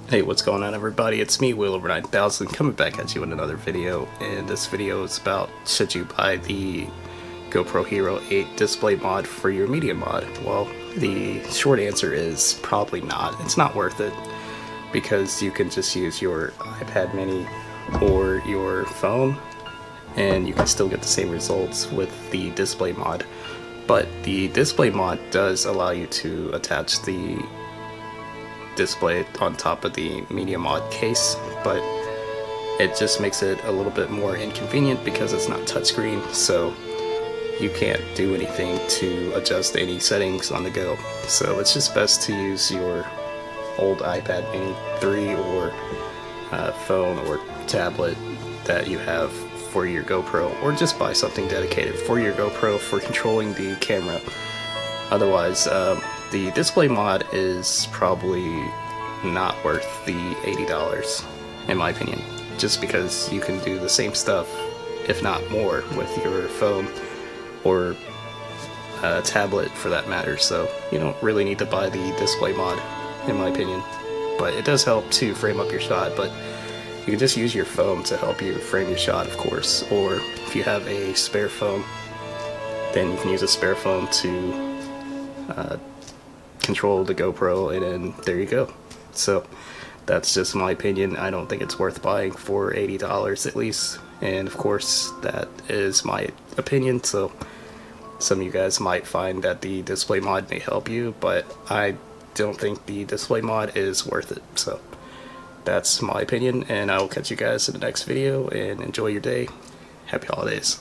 Hey, what's going on everybody? It's me, Will over 9000, coming back at you in another video, and this video is about should you buy the GoPro Hero 8 display mod for your media mod. Well, the short answer is probably not. It's not worth it, because you can just use your iPad mini or your phone, and you can still get the same results with the display mod. But the display mod does allow you to attach the display on top of the media mod case, but it just makes it a little bit more inconvenient because it's not touchscreen, so you can't do anything to adjust any settings on the go. So it's just best to use your old iPad mini 3 or phone or tablet that you have for your GoPro, or just buy something dedicated for your GoPro for controlling the camera. Otherwise, the display mod is probably not worth the $80, in my opinion, just because you can do the same stuff, if not more, with your phone or tablet for that matter, so you don't really need to buy the display mod, in my opinion. But it does help to frame up your shot, but you can just use your phone to help you frame your shot, of course, or if you have a spare phone, then you can use a spare phone to control the GoPro, and then there you go. So that's just my opinion. I don't think it's worth buying for $80 at least, and of course that is my opinion, so some of you guys might find that the display mod may help you, but I don't think the display mod is worth it. So that's my opinion, and I will catch you guys in the next video, and enjoy your day. Happy holidays.